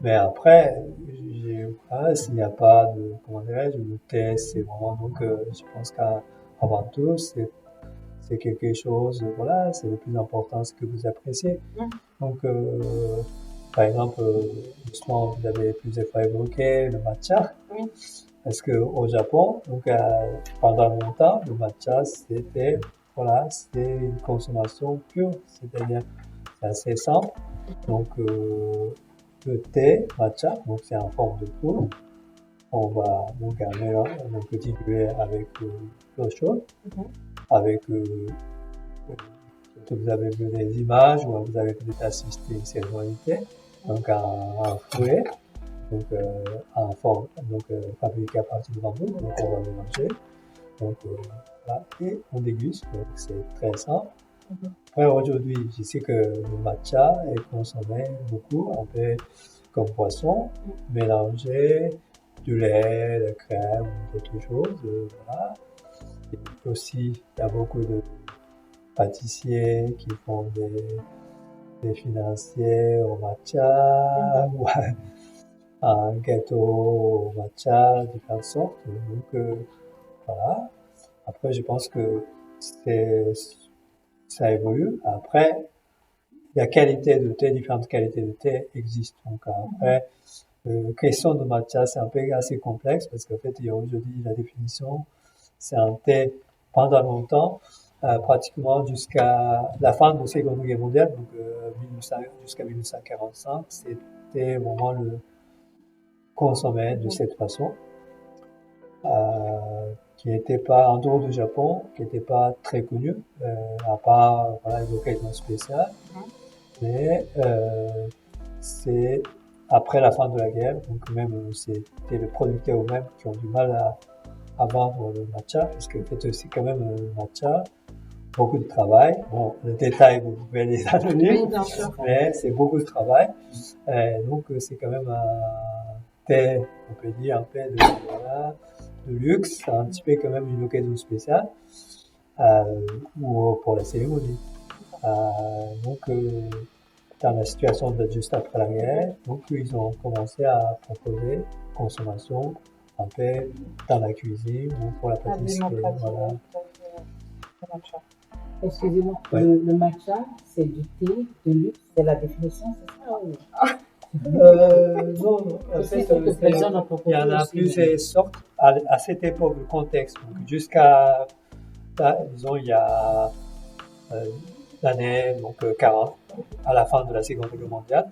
Mais après, voilà, s'il n'y a pas de, comment dirais-je, le thé, c'est vraiment, donc, je pense qu'avant tout, c'est quelque chose, voilà, c'est le plus important, ce que vous appréciez. Donc, par exemple, justement, vous avez plusieurs fois évoqué le matcha. Oui. Parce que au Japon, donc, pendant longtemps, le matcha, c'était, voilà, c'était une consommation pure. C'est-à-dire, c'est assez simple. Donc, le thé matcha, donc c'est en forme de poudre. On va donc diluer avec l'eau chaude, avec vous avez vu des images ou vous avez peut-être assisté à une cérémonie, donc un fouet, donc en forme, donc fabriqué à partir de bambou, donc on va mélanger, donc voilà, et on déguste, donc c'est très simple. Après aujourd'hui, je sais que le matcha est consommé beaucoup, un peu comme boisson, mélangé du lait, de crème, d'autres choses, voilà. Et aussi, il y a beaucoup de pâtissiers qui font des financiers au matcha, ou un gâteau au matcha, différentes sortes. Donc, voilà. Après, je pense que ça évolue. Après, la qualité de thé, différentes qualités de thé existent. Donc, après, question de matcha, c'est un peu assez complexe parce qu'en fait, il y a aujourd'hui la définition, c'est un thé pendant longtemps, pratiquement jusqu'à la fin de la Seconde Guerre mondiale, donc jusqu'à 1945, c'était vraiment le consommé de cette façon, qui n'était pas en dehors du Japon, qui n'était pas très connu, à part voilà, une occasion spéciale. Mais c'est après la fin de la guerre, donc même c'était les producteurs eux-mêmes qui ont du mal à vendre le matcha, parce que c'est aussi quand même le matcha, beaucoup de travail. Bon, le détail, vous pouvez les donner, mais c'est beaucoup de travail. Donc c'est quand même un thé, on peut dire, un peu voilà, de luxe, un petit peu quand même une occasion spéciale, ou pour la cérémonie. Donc, dans la situation de juste après la guerre, donc ils ont commencé à proposer consommation un peu dans la cuisine ou pour la pâtisserie. Voilà. Excusez-moi, Ouais. le matcha, c'est du thé de luxe, c'est la définition, c'est ça ou... Non. En fait, il y en a plusieurs sortes à cette époque, le contexte. Donc, jusqu'à, disons, il y a l'année donc 40, à la fin de la Seconde Guerre mondiale,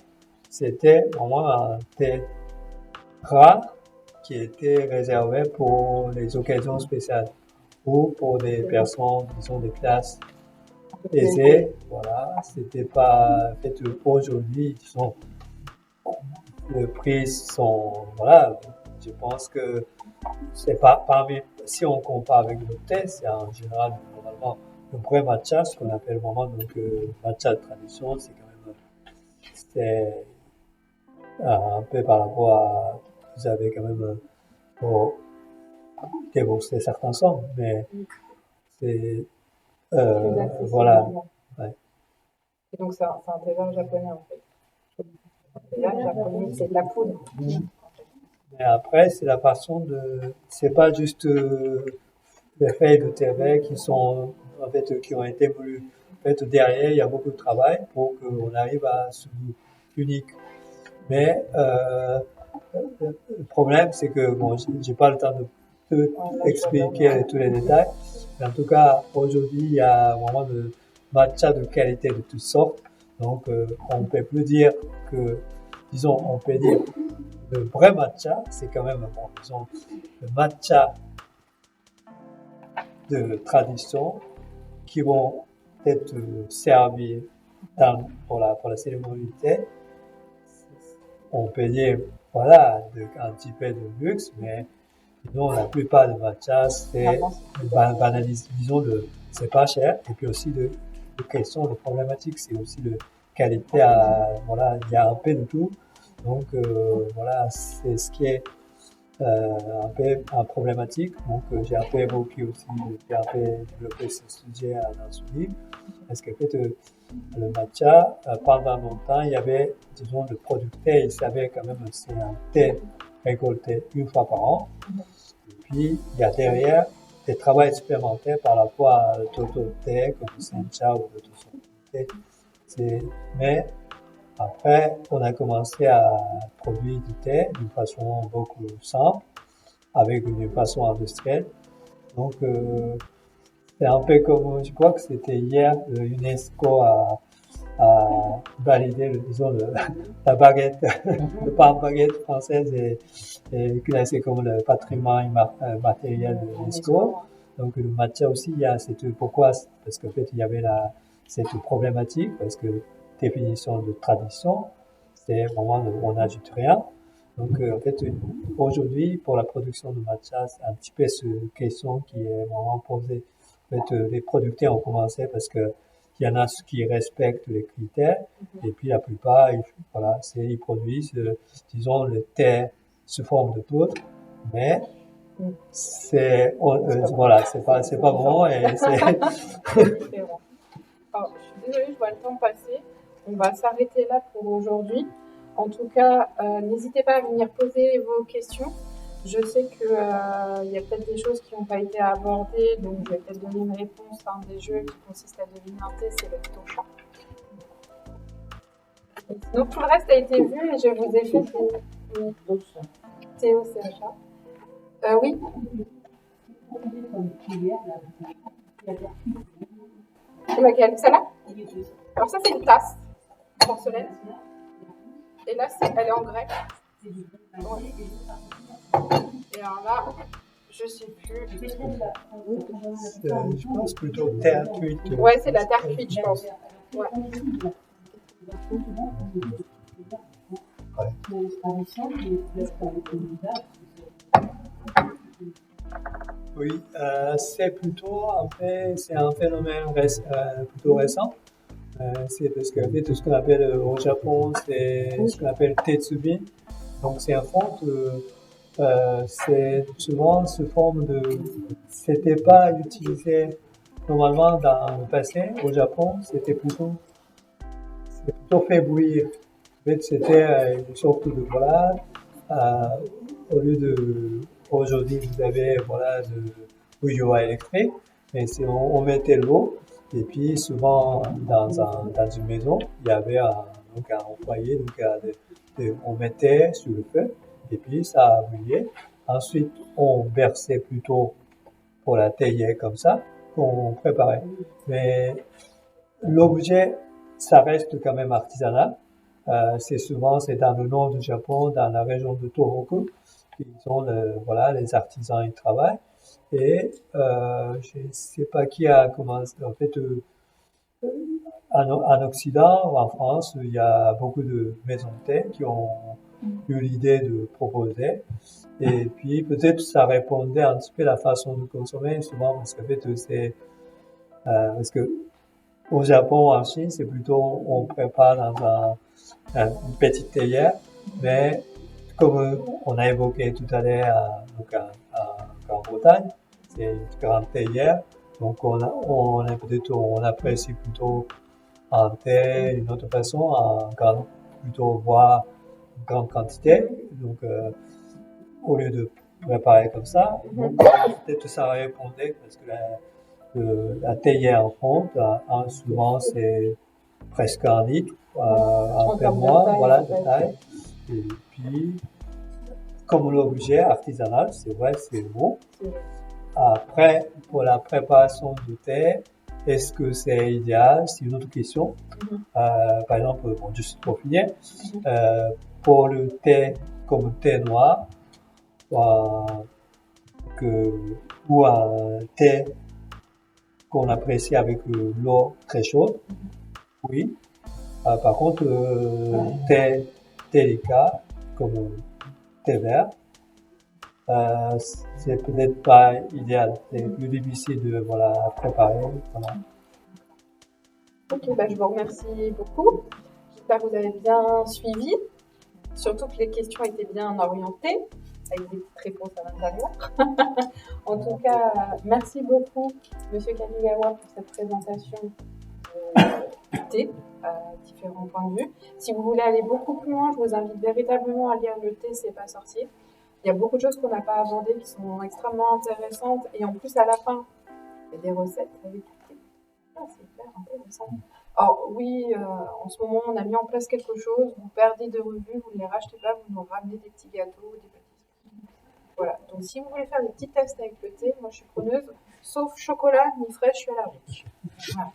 c'était vraiment un thé rare qui était réservé pour les occasions spéciales ou pour des personnes, disons, des classes aisées. Voilà, c'était pas fait aujourd'hui, disons, les prix sont, voilà, je pense que c'est pas parmi, si on compare avec le thé, c'est en général, normalement, le vrai matcha, ce qu'on appelle vraiment donc matcha de tradition, c'est quand même, c'est un peu par rapport à, vous avez quand même, pour débourser certains sommes, mais c'est, voilà. Ouais. Et donc, c'est un thé vert japonais, en fait. Le thé vert japonais, c'est de la poudre. Mais après, c'est la façon c'est pas juste les feuilles de thé vert qui sont, en fait, qui ont été voulues. En fait, derrière, il y a beaucoup de travail pour qu'on arrive à ce goût unique. Mais, le problème, c'est que, bon, j'ai pas le temps de tout expliquer tous les détails. Mais en tout cas, aujourd'hui, il y a vraiment de matcha de qualité de toutes sortes. Donc, on peut plus dire que, disons, on peut dire le vrai matcha, c'est quand même, bon, disons, le matcha de tradition qui vont être servis pour la cérémonie de thé. On peut dire, voilà, un petit peu de luxe, mais sinon, la plupart de matcha, c'est banalisé, disons, c'est pas cher. Et puis aussi, de questions, de problématiques, c'est aussi de qualité voilà, il y a un peu de tout. Donc, voilà, c'est ce qui est un peu problématique. Donc, j'ai un peu évoqué aussi, j'ai un peu développé ce sujet dans ce livre. Parce qu'en fait, le matcha, pendant longtemps, il y avait, disons, le producteur, il savait quand même que c'est un thé récolté une fois par an. Et puis, il y a derrière des travaux supplémentaires par rapport à d'autres thés, comme le sencha ou d'autres sortes de thé. Mais après, on a commencé à produire du thé d'une façon beaucoup simple, avec une façon industrielle. Donc, c'est un peu comme, je crois que c'était hier, l'UNESCO a validé, disons, la baguette, le pain baguette française est classé comme le patrimoine matériel de l'UNESCO. Donc, le matcha aussi, pourquoi? Parce qu'en fait, il y avait cette problématique, parce que définition de tradition, c'est vraiment, on n'ajoute rien. Donc, en fait, aujourd'hui, pour la production de matcha, c'est un petit peu cette question qui est vraiment posée. En fait, les producteurs ont commencé parce que il y en a ceux qui respectent les critères, et puis la plupart, voilà, ils produisent, disons, le thé sous forme de poudre, mais voilà, c'est pas bon et c'est. Alors, je suis désolée, je vois le temps passer. On va s'arrêter là pour aujourd'hui. En tout cas, n'hésitez pas à venir poser vos questions. Je sais qu'il y a peut-être des choses qui n'ont pas été abordées, donc je vais peut-être donner une réponse à un des jeux qui consiste à deviner un thé, c'est le tosha. Donc tout le reste a été vu, mais je vous ai fait T-O-C-H-A. Oui. C'est laquelle? Celle-là? Alors ça, c'est une tasse porcelaine. Et là, elle est en grec. Ouais. Et alors là, je sais plus. Je pense plutôt terre cuite. Ouais, c'est la terre cuite, je pense. Ouais. Oui, c'est plutôt, en fait, c'est un phénomène plutôt récent. C'est parce que, en fait, ce qu'on appelle au Japon, c'est ce qu'on appelle tetsubi. Donc, c'est un fond c'est souvent sous forme c'était pas utilisé normalement dans le passé. Au Japon, c'était plutôt fait bouillir. En fait, c'était une sorte de, voilà, au lieu aujourd'hui, vous avez, voilà, de bouilloire électrique, mais si on mettait l'eau, et puis souvent dans une maison, il y avait donc un foyer, donc on mettait sur le feu, et puis ça bouillait. Ensuite, on versait plutôt pour la tailler comme ça, qu'on préparait. Mais l'objet, ça reste quand même artisanal. C'est dans le nord du Japon, dans la région de Tohoku, qui sont voilà, les artisans ils travaillent. Et je sais pas qui a commencé. En fait, en Occident ou en France, il y a beaucoup de maisons de thé qui ont eu l'idée de proposer. Et puis peut-être ça répondait un petit peu à la façon de consommer, souvent parce qu'en fait parce que au Japon, en Chine, c'est plutôt on prépare dans une petite théière, mais comme on a évoqué tout à l'heure en Grande-Bretagne, c'est une grande théière, donc on apprécie plutôt un thé d'une autre façon, plutôt boire une grande quantité. Donc, au lieu de préparer comme ça, donc, peut-être ça répondait parce que la théière en fonte, souvent c'est presque un litre, un peu moins, voilà, de taille. Et puis, comme l'objet artisanal, c'est vrai, c'est beau. Après, pour la préparation du thé, est-ce que c'est idéal? C'est une autre question. Par exemple, bon, juste pour finir, pour le thé comme thé noir, ou un thé qu'on apprécie avec l'eau très chaude, oui. Par contre, thé délicat comme thé vert, c'est peut-être pas idéal. C'est plus difficile de préparer. Voilà. Ok, bah, je vous remercie beaucoup. J'espère que vous avez bien suivi. Surtout que les questions étaient bien orientées, avec des petites réponses à l'intérieur. En tout cas, merci beaucoup, Monsieur Kamigawa, pour cette présentation du thé à différents points de vue. Si vous voulez aller beaucoup plus loin, je vous invite véritablement à lire Le thé, c'est pas sorcier. Il y a beaucoup de choses qu'on n'a pas abordées qui sont extrêmement intéressantes. Et en plus, à la fin, il y a des recettes avec le thé. C'est hyper intéressant. Alors oui, en ce moment, on a mis en place quelque chose. Vous perdez de revenus, vous ne les rachetez pas, vous nous ramenez des petits gâteaux, des petits... Voilà. Donc si vous voulez faire des petits tests avec le thé, moi je suis preneuse. Sauf chocolat ni fraîche, je suis allergique. Voilà.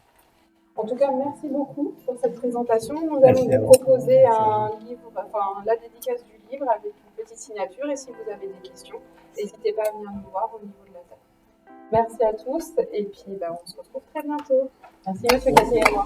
En tout cas, merci beaucoup pour cette présentation. Nous allons vous proposer un livre, enfin la dédicace du livre avec une petite signature. Et si vous avez des questions, n'hésitez pas à venir nous voir au niveau de la table. Merci à tous et puis on se retrouve très bientôt. Merci Monsieur Kamigawa.